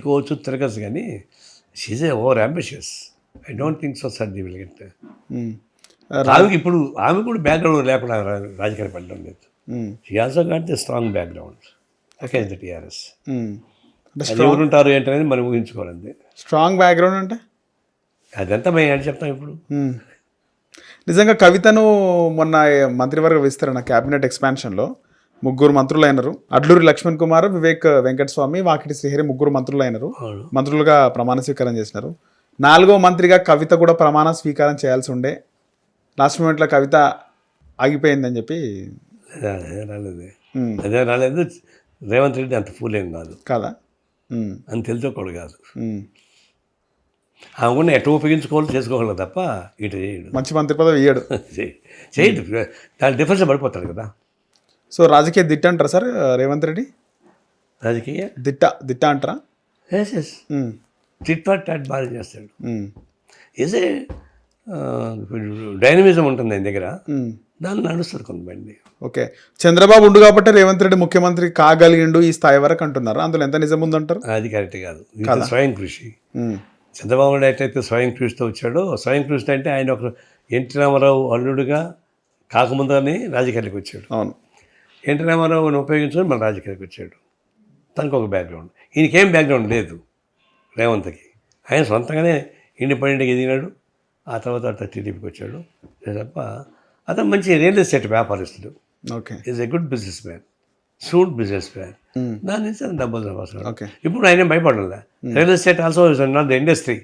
తిరుగుకోవచ్చు తిరగచ్చు, కానీ she's a over ambitious. I don't think so sir the will get. ఆమె కూడా బ్యాక్గ్రౌండ్ లేకుండా రాజకీయాలు పడడం లేదు. She also got the strong background against the TRS. ఎవరు ఉంటారు ఏంటనేది మనం ఊహించుకోవాలండి. స్ట్రాంగ్ బ్యాక్గ్రౌండ్ అంటే అదంతా మేము అని చెప్తాం ఇప్పుడు. నిజంగా కవితను మొన్న మంత్రివర్గ విస్తరణ క్యాబినెట్ ఎక్స్పాన్షన్లో 3 మంత్రులు అయినారు. అడ్లూరి లక్ష్మణ్ కుమార్, వివేక్ వెంకటస్వామి, వాకిటి శ్రీహరి 3 మంత్రులు అయినారు. మంత్రులుగా ప్రమాణ స్వీకారం చేసినారు. 4వ మంత్రిగా కవిత కూడా ప్రమాణ స్వీకారం చేయాల్సి ఉండే, లాస్ట్ మూమెంట్లో కవిత ఆగిపోయిందని చెప్పి. అదే రాలేదు. రేవంత్ రెడ్డి అంత ఫూల్ ఏం కాదు కదా, అని తెలుసుకోకూడదు కాదు. ఆమె కూడా ఎట్లా ఉపయోగించుకోవాలి చేసుకోవాలి తప్ప ఇటు చేయడు. మంచి మంత్రి పదవి ఇయ్యడు, చేయడు. దాని డిఫరెన్స్ పడిపోతాడు కదా. సో రాజకీయ దిట్ట అంటారా సార్ రేవంత్ రెడ్డి? రాజకీయ దిట్ట అంటారా? ఎస్ టిట్ ఫర్ టాట్ బాగా చేస్తాడు. ఏసే డైనమిజం ఉంటుంది ఆయన దగ్గర, దాన్ని నడుస్తుంది కొంతమంది. ఓకే, చంద్రబాబు ఉండు కాబట్టి రేవంత్ రెడ్డి ముఖ్యమంత్రి కాగలిగిండు ఈ స్థాయి వరకు అంటున్నారు. అందులో ఎంత నిజం ఉందంటారు? అది కరెక్ట్ కాదు. స్వయం కృషి. చంద్రబాబు నాయుడు ఎట్లయితే స్వయం కృషితో వచ్చాడో, స్వయం కృషి అంటే ఆయన ఒక ఎన్టీ రామారావు అల్లుడుగా కాకముందని రాజకీయాలకు వచ్చాడు. అవును, ఎన్టీ రామారావుని ఉపయోగించుకొని మన రాజకీయాలకు వచ్చాడు. తనకు ఒక బ్యాక్గ్రౌండ్, ఈయనకేం బ్యాక్గ్రౌండ్ లేదు రేవంత్కి. ఆయన సొంతంగానే ఇండిపెండెంట్గా ఎదిగినాడు. ఆ తర్వాత టీడీపీకి వచ్చాడు తప్ప అతను మంచి రియల్ ఎస్టేట్ వ్యాపారస్తుడు. Okay, is a good business man, shoot business man. దాని నుంచి డబ్బులు సంపాదిస్తాడు. ఓకే, ఇప్పుడు ఆయన భయపడలే. Real estate also is not the industry,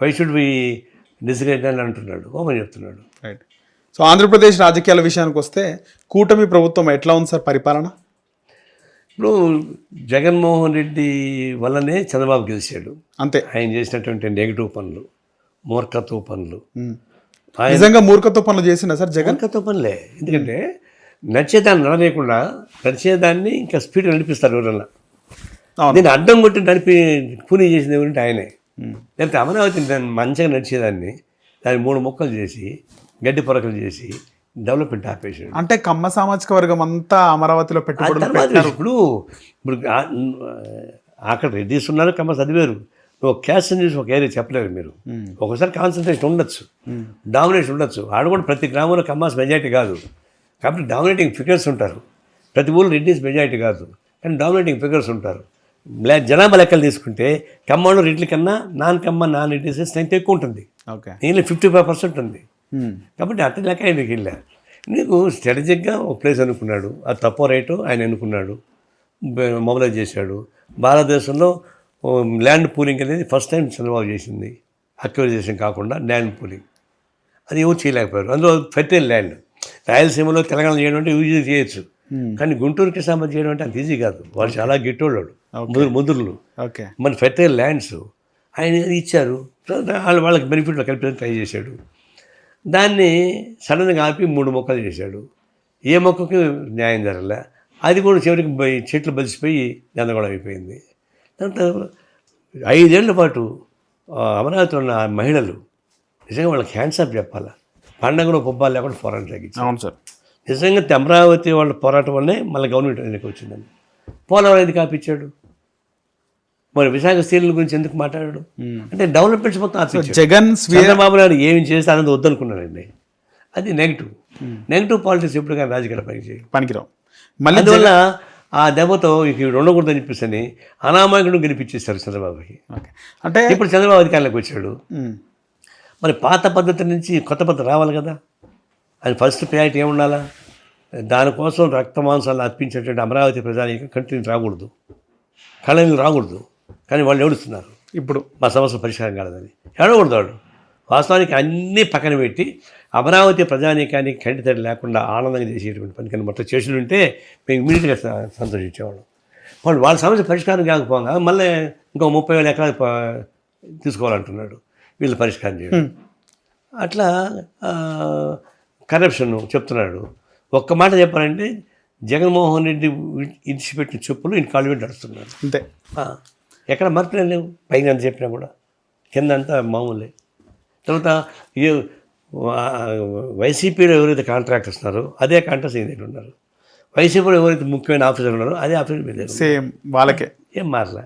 why should be degrade అని అంటున్నాడు, ఓమని చెప్తున్నాడు. రైట్. సో ఆంధ్రప్రదేశ్ రాజకీయాల విషయానికి వస్తే కూటమి ప్రభుత్వం ఎట్లా ఉంది సార్ పరిపాలన? ఇప్పుడు జగన్మోహన్ రెడ్డి వల్లనే చంద్రబాబు గెలిచాడు. అంతే, ఆయన చేసినటువంటి నెగిటివ్ పనులు, మూర్ఖత్వ పనులు. నిజంగా మూర్ఖత్వ పనులు చేసిన సార్ జగన్? మూర్ఖత్వ పనులే. ఎందుకంటే నడిచేదాన్ని నడలేకుండా నడిచేదాన్ని ఇంకా స్పీడ్ నడిపిస్తారు ఎవరన్నా. దీన్ని అడ్డం కొట్టి నడిపి కూనీ చేసింది ఎవరంటే ఆయనే. లేకపోతే అమరావతి దాన్ని మంచిగా నడిచేదాన్ని దాన్ని 3 ముక్కలు చేసి గడ్డి పొరకలు చేసి డెవలప్మెంట్ ఆపేసాడు. అంటే కమ్మ సామాజిక వర్గం అంతా అమరావతిలో పెట్టుబడులు పెట్టారు. ఇప్పుడు అక్కడ రెడ్డిస్ ఉన్నారు, కమ్మ చదివారు. ఒక క్యాస్ట్ చూసి ఒక ఏరియా చెప్పలేరు మీరు. ఒకసారి కాన్సన్ట్రేషన్ ఉండొచ్చు, డామినేషన్ ఉండొచ్చు. ఆడ కూడా ప్రతి గ్రామంలో కమ్మాస్ మెజారిటీ కాదు కాబట్టి డామినేటింగ్ ఫిగర్స్ ఉంటారు. ప్రతి ఊళ్ళో రెడ్డిస్ మెజారిటీ కాదు కానీ డామినేటింగ్ ఫిగర్స్ ఉంటారు. జనాభా లెక్కలు తీసుకుంటే కమ్మలో రెడ్ల కన్నా నాన్ రెడ్డిస్ స్ట్రెంత్ ఎక్కువ ఉంటుంది. ఓకే, నేను 55% ఉంది కాబట్టి అట్లా లెక్క ఆయనకి వెళ్ళారు. నీకు స్ట్రాటజిక్గా ఒక ప్లేస్ అనుకున్నాడు, అది తప్పో రైటు ఆయన అనుకున్నాడు, మొబైలైజ్ చేశాడు. భారతదేశంలో ల్యాండ్ పూలింగ్ అనేది ఫస్ట్ టైం చంద్రబాబు చేసింది. అక్యువైజేషన్ కాకుండా ల్యాండ్ పూలింగ్, అది ఎవరు చేయలేకపోయారు. అందులో ఫెర్టైల్ ల్యాండ్. రాయలసీమలో తెలంగాణ చేయడం అంటే ఈజీ చేయొచ్చు, కానీ గుంటూరుకి సంబంధించి చేయడం అంటే అంత ఈజీ కాదు. వాళ్ళు చాలా గిట్టోళ్ళు, ముదురులు. ఓకే, మన ఫెర్టైల్ ల్యాండ్స్ ఆయన ఇచ్చారు. వాళ్ళకి బెనిఫిట్లో కలిపి ట్రై చేశాడు. దాన్ని సడన్గా ఆపి 3 మొక్కలు చేశాడు. ఏ మొక్కకి న్యాయం జరగలే. అది కూడా చివరికి చెట్లు బలిసిపోయి గందరగోళం అయిపోయింది. తర్వాత 5 ఏళ్ల పాటు అమరావతిలో ఉన్న మహిళలు నిజంగా వాళ్ళకి హ్యాండ్స్ ఆఫ్ చెప్పాలా. పండగలో పొబ్బాలు లేకుండా పోరాటం తగ్గించి. అవును సార్, నిజంగా అమరావతి వాళ్ళ పోరాటం వల్లే మళ్ళీ గవర్నమెంట్ ఎన్నిక వచ్చిందని. పోలవరం ఎందుకు ఆపించాడు? మరి విశాఖ స్టీల్ గురించి ఎందుకు మాట్లాడాడు? అంటే డెవలప్మెంట్స్ మొత్తం ఆపించాడు. జగన్ చంద్రబాబు నాయుడు ఏమి చేస్తే అన్నది వద్దనుకున్నాడండి. అది నెగిటివ్ పాలిటిక్స్ ఎప్పుడు కానీ రాజకీయాలు పనికిరావు. అందువల్ల ఆ దెబ్బతో ఇక ఉండకూడదని చెప్పేసి అనామకుడు గెలిపించేస్తారు చంద్రబాబుకి. అంటే ఇప్పుడు చంద్రబాబు అధికారంలోకి వచ్చాడు. మరి పాత పద్ధతి నుంచి కొత్త పద్ధతి రావాలి కదా. అది ఫస్ట్ ప్రయారిటీ ఏముండాలా? దానికోసం రక్త మాంసాలు అర్పించేటువంటి అమరావతి ప్రజానికి కంటిన్యూ రాకూడదు, కళలు రాకూడదు. కానీ వాళ్ళు ఏడుస్తున్నారు ఇప్పుడు మా సమస్య పరిష్కారం కాలేదని. ఏడకూడదు వాడు. వాస్తవానికి అన్నీ పక్కన పెట్టి అమరావతి ప్రజానీకానికి కంటి తడి లేకుండా ఆనందంగా చేసేటువంటి పని కానీ మొత్తం చేసి ఉంటే మేము ఇమీడియట్గా సంతోషించేవాళ్ళం. వాళ్ళ సమస్య పరిష్కారం కాకపోగా మళ్ళీ ఇంకో 30,000 ఎకరాలు తీసుకోవాలంటున్నాడు. వీళ్ళు పరిష్కారం చేయడం అట్లా కరప్షన్ చెప్తున్నాడు. ఒక్క మాట చెప్పాలంటే జగన్మోహన్ రెడ్డి ఇడిచిపెట్టిన చెప్పులు ఇంటి కాళ్ళు పెట్టి నడుస్తున్నాడు అంతే. ఎక్కడ మార్పులే లేవు. పైన అంత చెప్పినా కూడా కింద అంతా మామూలే. తర్వాత వైసీపీలో ఎవరైతే కాంట్రాక్టర్స్ ఉన్నారో అదే కాంట్రాక్టర్స్ ఏం దగ్గర ఉన్నారు. వైసీపీలో ఎవరైతే ముఖ్యమైన ఆఫీసర్లు ఉన్నారో అదే ఆఫీసర్ మీద సేమ్ వాళ్ళకే ఏం మారలే.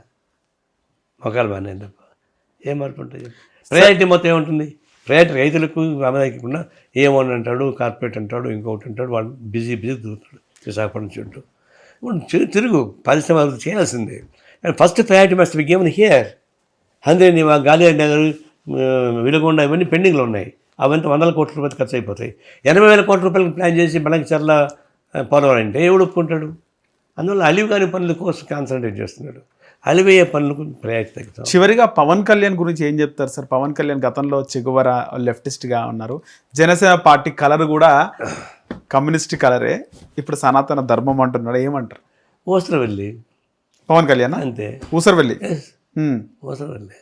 ఒకవేళ బాగానే తప్ప ఏం మార్పు ఉంటుంది? ప్రయారిటీ మొత్తం ఏముంటుంది? ప్రయారిటీ రైతులకు ఆదాయకుండా ఏమని అంటాడు, కార్పొరేట్ అంటాడు, ఇంకొకటి అంటాడు, వాళ్ళు బిజీ తిరుగుతాడు విశాఖపట్నం చుట్టూ. ఇప్పుడు తిరుగు పరిశ్రమ అభివృద్ధి చేయాల్సిందే. And first priority must be given here. అందుకని గాలియాడ్ నగర్, విలుగొండ ఇవన్నీ పెండింగ్లో ఉన్నాయి. అవంతా 100 కోట్ల రూపాయలు ఖర్చు అయిపోతాయి. 80,000 కోట్ల రూపాయలకు ప్లాన్ చేసి బలంచర్ల పోలవరం అంటే ఎవడు ఒప్పుకుంటాడు? అందువల్ల అలివి కాని పనుల కోసం కాన్సన్ట్రేట్ చేస్తున్నాడు. అలివయ్యే పనులకు ప్రయారిటీ తగ్గుతాం. చివరిగా పవన్ కళ్యాణ్ గురించి ఏం చెప్తారు సార్? పవన్ కళ్యాణ్ గతంలో చెగువర లెఫ్టిస్ట్గా ఉన్నారు. జనసేన పార్టీ కలర్ కూడా కమ్యూనిస్ట్ కలరే, ఇప్పుడు సనాతన ధర్మం అంటున్నాడు. ఏమంటారు? ఊసరవెల్లి పవన్ కళ్యాణ్ అంతే. ఊసరవెల్లి ఊసరవెల్లి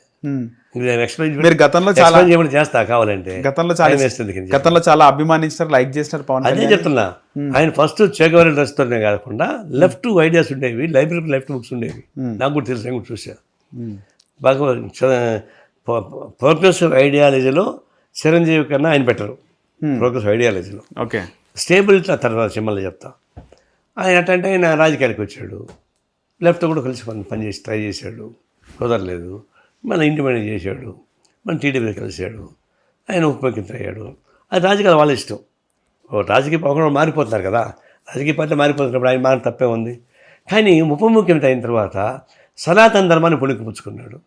మీరు గతంలో చాలా చేస్తా కావాలంటే గతంలో చాలా అభిమానించారు, లైక్ చేసినారు పవన్ అదే చెప్తున్నా. ఆయన ఫస్ట్ చేకవరి డ్రెస్తోనే కాకుండా లెఫ్ట్ ఐడియాస్ ఉండేవి, లైబ్రరీ లెఫ్ట్ బుక్స్ ఉండేవి. నాకు కూడా తెలుసు, నేను కూడా చూసా. బాగా ప్రోగ్రెసివ్ ఐడియాలజీలో చిరంజీవి కన్నా ఆయన బెటరు. ప్రోగ్రెసివ్ ఐడియాలజీలో ఓకే. స్టేబిలిటీ తర్వాత సినిమాలో చెప్తా. ఆయన అంటే ఆయన రాజకీయాలకు వచ్చాడు, లెఫ్ట్ కూడా కలిసి పనిచేసి ట్రై చేశాడు, కుదరలేదు. మన ఇండిపెండెంట్ చేశాడు, మన టీడీపీ కలిశాడు, ఆయన ఉప ముఖ్యమంత్రి అయ్యాడు. అది రాజకీయాలు వాళ్ళ ఇష్టం. రాజకీయ ఒకరు మారిపోతున్నారు కదా, రాజకీయ పార్టీ మారిపోతున్నప్పుడు ఆయన మారి తప్పే ఉంది. కానీ ఉప ముఖ్యమంత్రి అయిన తర్వాత సనాతన ధర్మాన్ని పుణికిపుచ్చుకున్నాడు.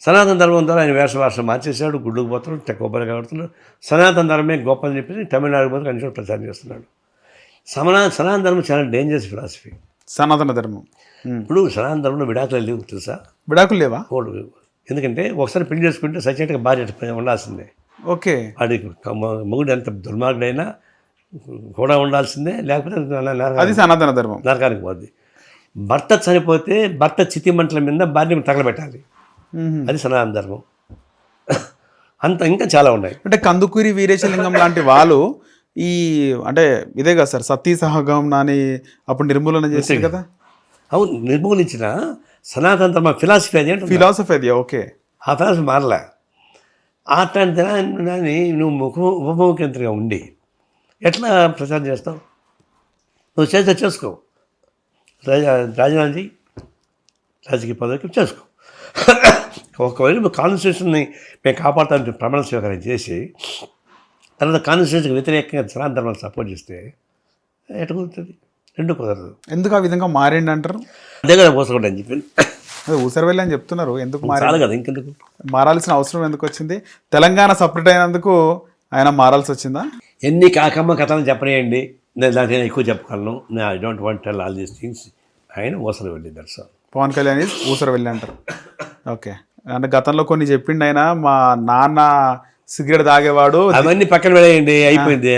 సనాతన ధర్మం ద్వారా ఆయన వేషభాష మార్చేశాడు, గుడ్డుకు పోతున్నాడు, కొబ్బరి కడుతున్నాడు. సనాతన ధర్మమే గొప్ప అని చెప్పి తమిళనాడు పోతే కనీసం ప్రచారం చేస్తున్నాడు. సనాతన ధర్మం చాలా డేంజరస్ ఫిలాసఫీ. సనాతన ధర్మం ఇప్పుడు సనాతన ధర్మంలో విడాకులు లేవు తెలుసా? విడాకులు లేవా? ఎందుకంటే ఒకసారి పెళ్లి చేసుకుంటే సచినట్టుగా భార్య ఉండాల్సిందే. ఓకే. వాడికి మొగుడు ఎంత దుర్మార్గుడైనా కూడా ఉండాల్సిందే, లేకపోతే అది సనాతన ధర్మం, నరకానికి పోద్ది. భర్త చనిపోతే భర్త చితిమంటల మీద భార్యను తగలబెట్టాలి, అది సనాతన ధర్మం. అంత ఇంకా చాలా ఉన్నాయి. అంటే కందుకూరి వీరేశలింగం లాంటి వాళ్ళు ఈ అంటే ఇదే కదా సార్, సతీ సహగమనం అని అప్పుడు నిర్మూలన చేశారు కదా. అవును, నిర్మూలించిన సనాతన ధర్మ ఫిలాసఫీ అది అంటే ఫిలాసఫీ అది. ఓకే. ఆ ఫిలాసఫీ మారలే. అట్లాంటి దాన్ని నువ్వు ఉప ముఖ్యమంత్రిగా ఉండి ఎట్లా ప్రచారం చేస్తావు? నువ్వు చేస్తే చేసుకో, రాజీనామా చేయి, రాజకీయ పదవికి చేసుకో. ఒకవేళ నువ్వు కాన్స్టిట్యూషన్ని మేము కాపాడుతామని ప్రమాణ స్వీకారం చేసి తర్వాత కాన్స్టిట్యూషన్కి వ్యతిరేకంగా సనాతన ధర్మాన్ని సపోర్ట్ చేస్తే ఎట్లా కుదురుతుంది? రెండు కుదరదు. ఎందుకు ఆ విధంగా మారిండి అంటారు? అదే కదా పోసకుండా అని చెప్పి అదే ఊసరవెల్లి అని చెప్తున్నారు. ఎందుకు మారాలి కదా, ఇంకెందుకు మారాల్సిన అవసరం ఎందుకు వచ్చింది? తెలంగాణ సపరేట్ అయినందుకు ఆయన మారాల్సి వచ్చిందా? ఎన్ని కాకమ్మ కథలు చెప్పనేయండి, నేను దానికి ఎక్కువ చెప్పగలను. I don't want tell all these things. ఆయన ఊసరవెల్లి దర్శనం. పవన్ కళ్యాణ్ ఊసరవెల్లి అంటారు. ఓకే. అంటే గతంలో కొన్ని చెప్పిండు ఆయన, మా నాన్న సిగరెట్ తాగేవాడు, అవన్నీ పక్కన వెళ్ళేయండి, అయిపోయింది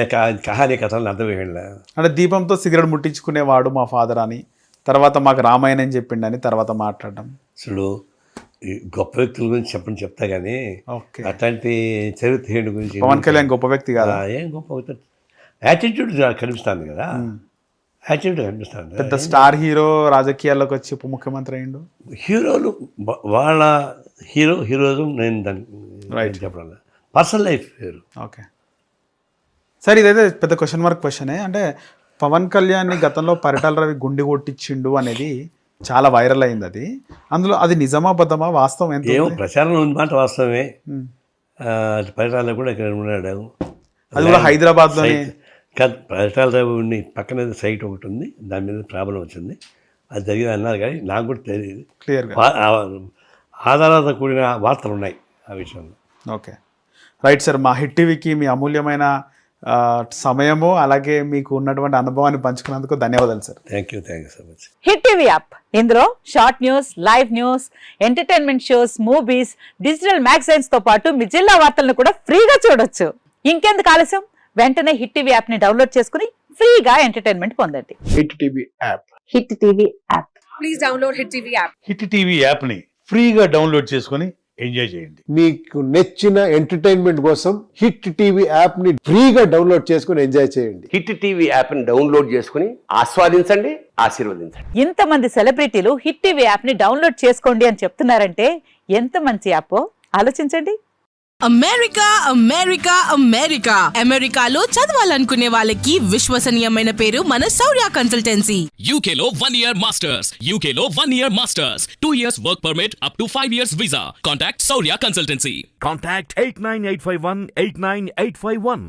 కహానీ కథలను అర్థమయ్యండి. అంటే దీపంతో సిగరెట్ ముట్టించుకునేవాడు మా ఫాదర్ అని, తర్వాత మాకు రామాయణం చెప్పిండు అని తర్వాత మాట్లాడడం. అసలు గొప్ప వ్యక్తుల గురించి చెప్తా కానీ అట్లాంటి చరిత్ర గురించి పవన్ కళ్యాణ్ గొప్ప వ్యక్తి కదా. ఏం గొప్ప వ్యక్తి? యాటిట్యూడ్ కనిపిస్తుంది కదా, యాటిట్యూడ్ కనిపిస్తుంది. పెద్ద స్టార్ హీరో రాజకీయాల్లోకి వచ్చి ఉప ముఖ్యమంత్రి అయ్యిండు. హీరోలు వాళ్ళ హీరోయిజం నేను దాన్ని చెప్పడం, పర్సనల్ లైఫ్ వేరు. ఓకే సార్, ఇదైతే పెద్ద క్వశ్చనే. అంటే పవన్ కళ్యాణ్ని గతంలో పరిటాల రవి గుండె కొట్టించిండు అనేది చాలా వైరల్ అయింది. అది అందులో అది నిజమా బద్దమా, వాస్తవం ఎంత? ఏమో ప్రచారం ఉంది మాట వాస్తవమే. పరిటాల కూడా ఇక్కడ ఉన్నాడు, అది కూడా హైదరాబాద్లోనే. పరిటాల రవి ఉండి పక్కన సైట్ ఒకటి ఉంది, దాని మీద ప్రాబ్లం వచ్చింది, అది జరిగింది అన్నారు. కానీ నాకు కూడా తెలియదు క్లియర్గా. ఆధారాలతో కూడిన వార్తలు ఉన్నాయి ఆ విషయంలో. ఓకే రైట్ సార్, మా హిట్ టీవీకి మీ అమూల్యమైన సమయము అలాగే మీకు ఉన్నటువంటి అనుభవాన్ని పంచుకున్నందుకు ధన్యవాదాలు sir. Thank you so much. Hit TV app, ఇందులో short news, live news, entertainment shows, movies, digital magazines తో పాటు మీ జిల్లా వార్తలను కూడా ఫ్రీగా చూడొచ్చు. ఇంకెందుకు ఆలస్యం, వెంటనే హిట్ టీవీ యాప్ ని డౌన్లోడ్ చేసుకుని ఫ్రీగా ఎంటర్టైన్మెంట్ పొందండి. Hit TV app. Hit TV app. Please download hit TV app. Hit TV app ని ఫ్రీగా డౌన్లోడ్ చేసుకుని ఎంజాయ్ చేయండి. మీకు నచ్చిన ఎంటర్టైన్మెంట్ కోసం హిట్ టీవీ యాప్ ని ఫ్రీగా డౌన్లోడ్ చేసుకుని ఎంజాయ్ చేయండి. హిట్ టీవీ యాప్ ని డౌన్లోడ్ చేసుకుని ఆస్వాదించండి, ఆశీర్వదించండి. ఇంతమంది సెలబ్రిటీలు హిట్ టీవీ యాప్ ని డౌన్లోడ్ చేసుకోండి అని చెప్తున్నారంటే ఎంత మంచి యాప్ ఆలోచించండి. అమెరికా అమెరికా అమెరికా అమెరికాలో చదవాలనుకునే వాళ్ళకి విశ్వసనీయమైన పేరు మన శౌర్య కన్సల్టెన్సీ. UK లో 1 year masters. UK లో 1 year masters. 2 years work permit up to 5 years visa. Contact Saurya Consultancy. Contact 89851 89851.